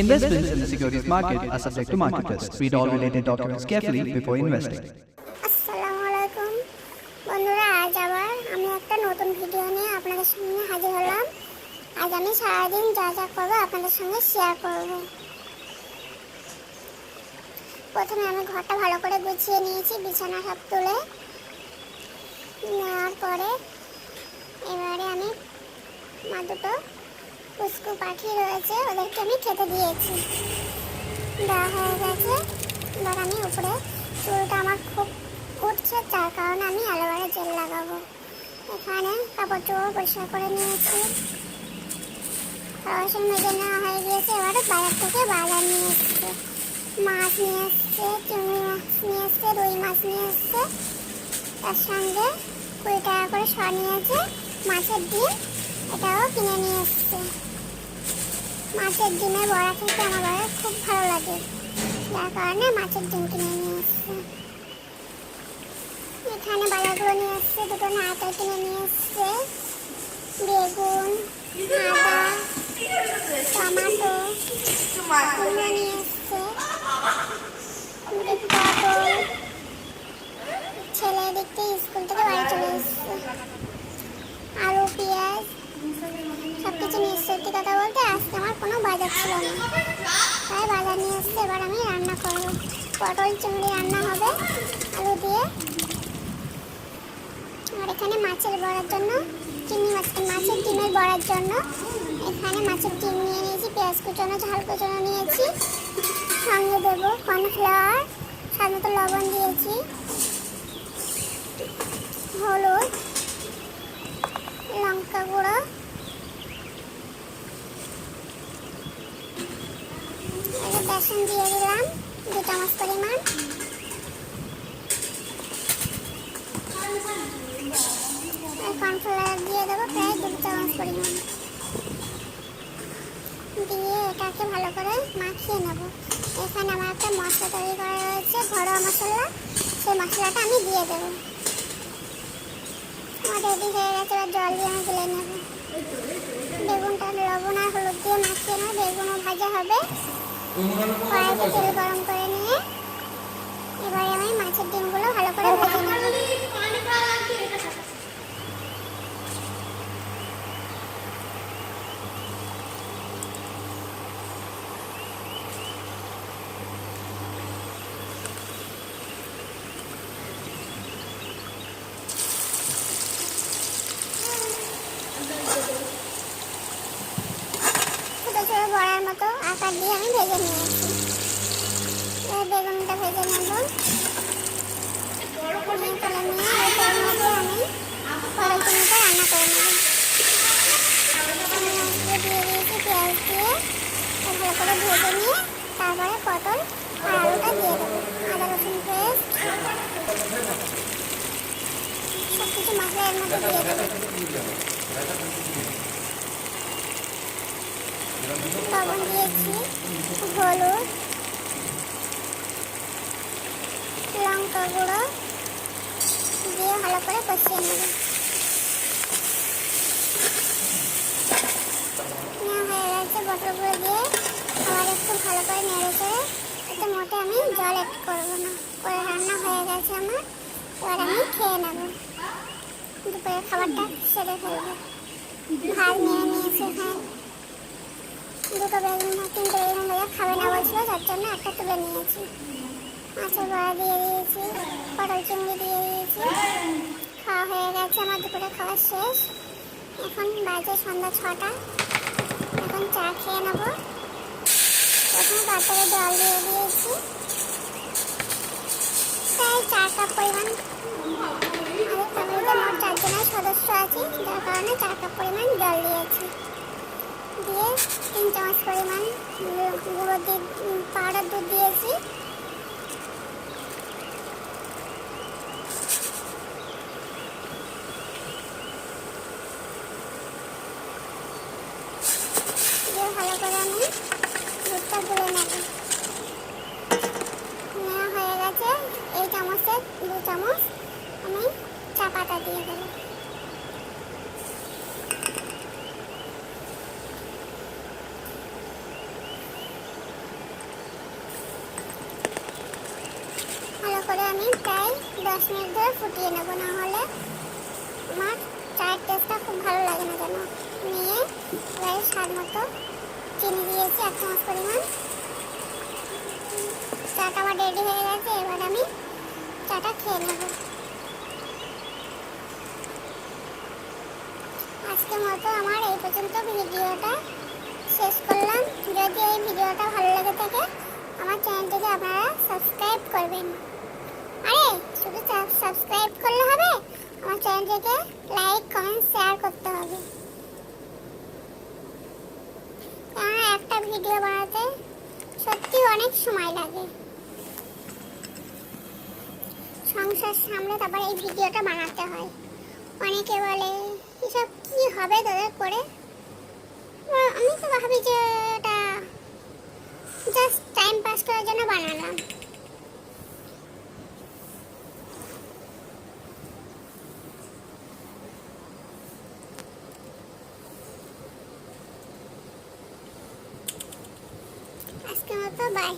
Investments in the securities market are subject to market risk. Read all related documents carefully before investing. আসসালামু আলাইকুম বন্ধুরা, আজ আবার আমি একটা নতুন ভিডিও নিয়ে আপনাদের সামনে হাজির হলাম। আজ আমি সারাদিন যা যা করবো আপনাদের সঙ্গে শেয়ার করব। প্রথমে আমি ঘরটা ভালো করে গুছিয়ে নিয়েছি, বিছানা সব তুলে নেওয়ার পরে এবারে আমি মা দুটো পুষ্কু পাখি রয়েছে, ওদেরকে আমি খেতে দিয়েছি, দেওয়া হয়ে গেছে। এবার আমি উপরে চুলটা আমার খুব উঠছে, তার কারণে আমি অ্যালোভেরা জেল লাগাবো। এখানে কাপড় চোপড় পরিষ্কার করে নিয়েছি, বাসন মেজে নেওয়া হয়ে গিয়েছে। এবারে বাজার থেকে বাজার নিয়ে এসছে, মাছ নিয়ে এসছে, চিংড়ি মাছ নিয়ে এসছে, রুই মাছ নিয়ে এসছে, তার সঙ্গে 20 টাকা করে শ নিয়েছে। মাছের ডিম এটাও কিনে নিয়ে এসছে। মাছের ডিমের বড়া খেতে আমার বাবার খুব ভালো লাগে, যার কারণে মাছের ডিম কিনে নিয়ে এসছে। এখানে বাজারগুলো নিয়ে এসছে, দুটো নারকেল কিনে নিয়ে এসছে, বেগুন, আদা, টমেটো এগুলো নিয়ে এসছে, পটল, ছেলে দেখতে স্কুল থেকে বাড়ি চলে এসছে, আলু, পেঁয়াজ সব কিছু নিয়ে এসছে। সত্যি কথা বলতে আজকে আমার কোনো বাজার ছিল না, তাই বাজার নিয়ে এসছে। এবার আমি রান্না করবো, পটল চিংড়ি রান্না হবে আলু দিয়ে। আর এখানে মাছের বড়ার জন্য মাছের ডিমের বড়ার জন্য এখানে মাছের ডিম নিয়ে নিয়েছি, পেঁয়াজ কুচানো, ঝাল কুচানো নিয়েছি, সঙ্গে দেবো কর্নফ্লাওয়ার, স্বাদ মতো লবণ দিয়েছি, হলুদ, লঙ্কা গুঁড়ো, বেসন দিয়ে দিলাম 2 চামচ পরিমাণ, কর্নফ্লাওয়ার দিয়ে দেবো প্রায় 2 চামচ পরিমাণ, দিয়ে এটাকে ভালো করে মাখিয়ে নেব। এখানে আমার একটা মশলা তৈরি করা রয়েছে, ঘরোয়া মশলা, সেই মশলাটা আমি দিয়ে দেবো। আমার রেডি হয়ে গেছে, এবার জল দিয়ে আমি গুলে নেব। বেগুনটা লবণ আর হলুদ দিয়ে মাখিয়ে নেব, বেগুনও ভাজা হবে। কড়াইতে তেল গরম করে নিয়ে এবারে আমি মাছের ডিমগুলো ভালো করে ভেজে নেব। বড়ার মতো আকার দিয়ে আমি ভেজে নিয়েছি। বেগুনটা ভেজে নেব, তুলে নিয়ে ওটার মধ্যে আমি পটল চিংড়িটা রান্না করে নেব। দিয়ে দিয়েছি পেঁয়াজ দিয়ে ভালো করে ভেজে নিয়ে তারপরে পটল আর আলুটা দিয়ে দেবো, আদা রসুন পেস্ট সব কিছু মশলা এর মধ্যে দিয়ে দেবো। লবণ দিয়েছি, হলুদ, লঙ্কা গুঁড়ো দিয়ে ভালো করে কষিয়ে নেব। নেওয়া হয়ে গেছে, পটলগুলো দিয়ে আবার একটু ভালো করে নেড়ে চেড়ে, এতে মোটে আমি জল অ্যাড করবো না, করে রান্না হয়ে গেছে আমার। এবার আমি খেয়ে নেব, দুপুরের খাবারটা সেরে ফেলবো। ভাত নিয়ে নিয়েছি, এখানে 2 বেগুন, 3 বেগুন ভাজা খাবে না বলছিল, তার জন্য একটা তুলে নিয়েছি। মাছের বড়া দিয়ে দিয়েছি, পটল চিংড়ি দিয়ে দিয়েছি। খাওয়া হয়ে গেছে, আমার দুপুরে খাওয়া শেষ। এখন বাজে সন্ধ্যা 6টা, এখন চা খেয়ে নেবো। প্রথমে পাত্রে জল দিয়ে দিয়েছি, প্রায় 4 কাপ পরিমাণ। আমাদের ফ্যামিলিতে মোট 4 জনের সদস্য আছি, যার কারণে 4 কাপ পরিমাণ জল দিয়েছি। দিয়ে 3 চামচ পরিমাণ গুঁড়ো পাউডার দুধ দিয়েছি। দিয়ে ভালো করে আমি দুধটা গুলে নেব। নেওয়া হয়ে গেছে, এই চামচে 2 চামচ আমি চা পাতা দিয়ে দেবো। 10 মিনিট ধরে ফুটিয়ে নেব, না হলে আমার চায়ের টেস্টটা খুব ভালো লাগে না যেন। নিয়ে এবারে স্বাদ মতো চিনি দিয়েছি 1 চামচ পরিমাণ। চাটা আমার রেডি হয়ে গেছে, এবার আমি চাটা খেয়ে নেব। আজকের মতো আমার এই পর্যন্ত ভিডিওটা শেষ করলাম। যদি এই ভিডিওটা ভালো লেগে থাকে আমার চ্যানেলটিকে আপনারা সাবস্ক্রাইব করবেন। আরে শুধু সাবস্ক্রাইব করলে হবে, আমার চ্যানেলটিকে লাইক কমেন্ট শেয়ার করতে হবে। কারণ একটা ভিডিও বানাতে সত্যি অনেক সময় লাগে। সংসার সামলে তারপর এই ভিডিওটা বানাতে হয়। অনেকে বলে এসব কি হবে তোদের করে, আমি তো ভাবি যে এটা জাস্ট টাইম পাস করার জন্য বানালাম। আজকের মতো বাই।